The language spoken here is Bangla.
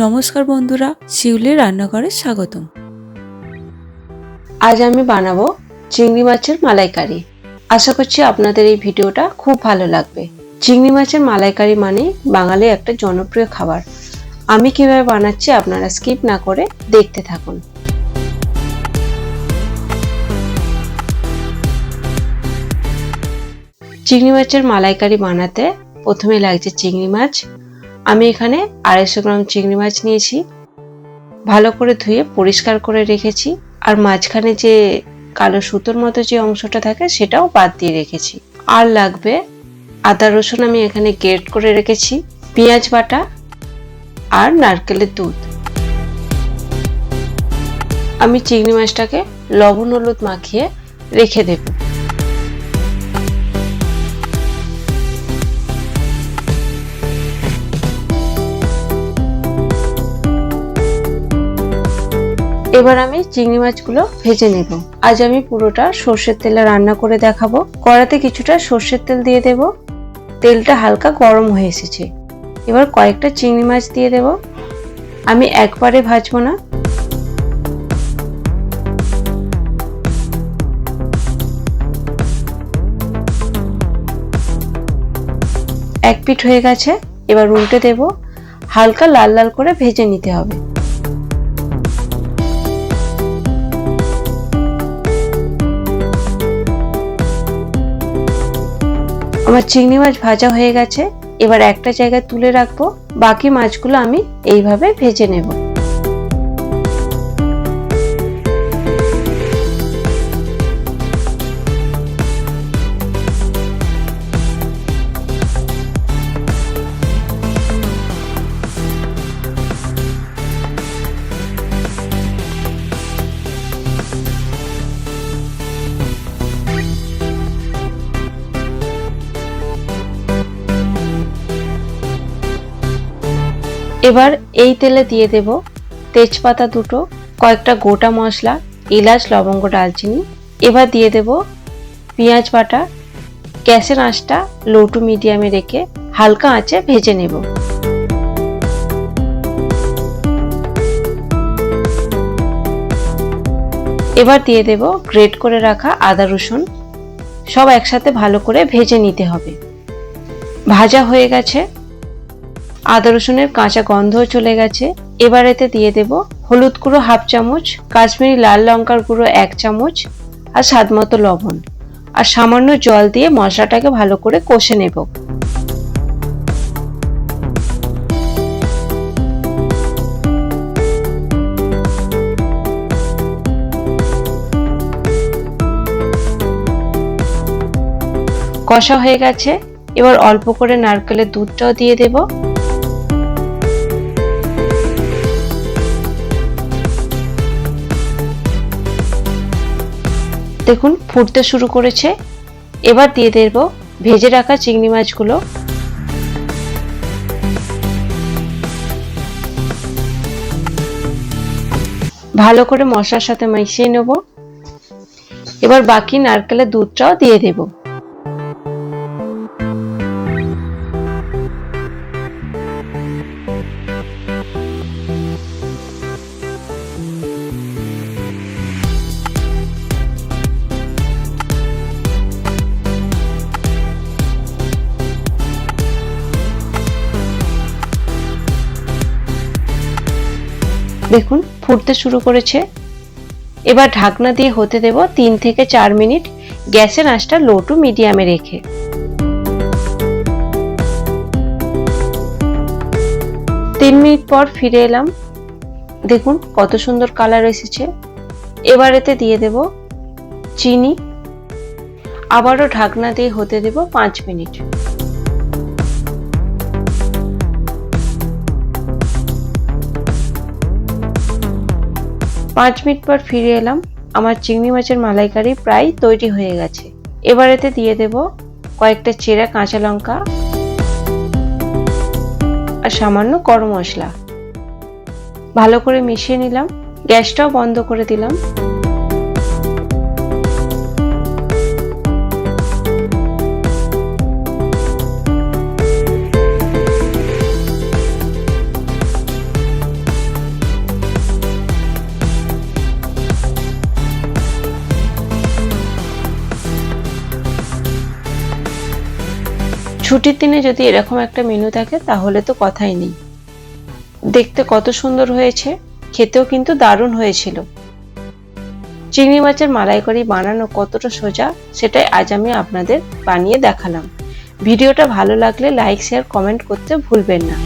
নমস্কার বন্ধুরা, শিউলির রান্নাঘরে স্বাগতম। আজ আমি বানাবো চিংড়ি মাছের মালাইকারি। আশা করছি আপনাদের এই ভিডিওটা খুব ভালো লাগবে। চিংড়ি মাছের মালাইকারি মানে বাঙালির একটা জনপ্রিয় খাবার। আমি কিভাবে বানাচ্ছি আপনারা স্কিপ না করে দেখতে থাকুন। চিংড়ি মাছের মালাইকারি বানাতে প্রথমে লাগছে চিংড়ি মাছ। আমি এখানে 250 গ্রাম চিংড়ি মাছ নিয়েছি। ভালো করে ধুয়ে পরিষ্কার করে রেখেছি, আর মাঝখানে যে কালো সুতোর মতো যে অংশটা থাকে সেটাও বাদ দিয়ে রেখেছি। আর লাগবে আদা রসুন, আমি এখানে গ্রেট করে রেখেছি, পেঁয়াজ বাটা আর নারকেলের দুধ। আমি চিংড়ি মাছটাকে লবণ হলুদ মাখিয়ে রেখে দেব। এবার আমি চিংড়ি মাছগুলো ভেজে নেব। আজ আমি পুরোটা সর্ষের তেলে রান্না করে দেখাবো। কড়াতে কিছুটা সর্ষের তেল দিয়ে দেব। তেলটা হালকা গরম হয়ে এসেছে। এবার কয়েকটা চিংড়ি মাছ দিয়ে দেব। আমি একবারে ভাজবো না। এক পিঠ হয়ে গেছে, এবার উল্টে দেব। হালকা লাল লাল করে ভেজে নিতে হবে। আমার চিংড়ি মাছ ভাজা হয়ে গেছে। এবার একটা জায়গায় তুলে রাখবো। বাকি মাছগুলো আমি এইভাবে ভেজে নেব। এবার এই তেলে দিয়ে দেব তেজপাতা দুটো, কয়েকটা গোটা মশলা, এলাচ, লবঙ্গ, দারচিনি। এবার দিয়ে দেব পেঁয়াজ বাটা। গ্যাসের আঁচটা লো টু মিডিয়ামে রেখে হালকা আঁচে ভেজে নেব। এবার দিয়ে দেব গ্রেট করে রাখা আদা রসুন। সব একসাথে ভালো করে ভেজে নিতে হবে। ভাজা হয়ে গেছে, আদা রসুনের কাঁচা গন্ধও চলে গেছে। এবার এতে দিয়ে দেব হলুদ গুঁড়ো 1/2 চামচ, কাশ্মীরি লাল লঙ্কার গুঁড়ো 1 চামচ, আর স্বাদ মতো লবণ, আর সামান্য জল দিয়ে মশলাটাকে ভালো করে কষে নেব। কষা হয়ে গেছে, এবার অল্প করে নারকেলের দুধটাও দিয়ে দেব। দেখুন ফুটতে শুরু করেছে। এবার দিয়ে দেব ভেজে রাখা চিংড়ি মাছগুলো। ভালো করে মশলার সাথে মিশিয়ে নেব। এবার বাকি নারকেলের দুধটাও দিয়ে দেব। দেখুন ফুটতে শুরু করেছে। এবার ঢাকনা দিয়ে হতে দেব 3 থেকে 4 মিনিট, গ্যাসের আঁচটা লো টু মিডিয়ামে রেখে। 3 মিনিট পর ফিরে এলাম। দেখুন কত সুন্দর কালার এসেছে। এবার এতে দিয়ে দেব চিনি। আবারও ঢাকনা দিয়ে হতে দেব 5 মিনিট। পাঁচ মিনিট পর ফিরে এলাম। আমার চিংড়ি মাছের মালাইকারি প্রায় তৈরি হয়ে গেছে। এবার এতে দিয়ে দেব কয়েকটা চেরা কাঁচা লঙ্কা আর সামান্য গরম মশলা। ভালো করে মিশিয়ে নিলাম। গ্যাসটাও বন্ধ করে দিলাম। ছুটির দিনে যদি এরকম একটা মেনু থাকে তাহলে তো কথাই নেই। দেখতে কত সুন্দর হয়েছে, খেতেও কিন্তু দারুণ হয়েছিল। চিংড়ি মাছের মালাইকারি বানানো কতটা সোজা সেটাই আজ আমি আপনাদের বানিয়ে দেখালাম। ভিডিওটা ভালো লাগলে লাইক, শেয়ার, কমেন্ট করতে ভুলবেন না।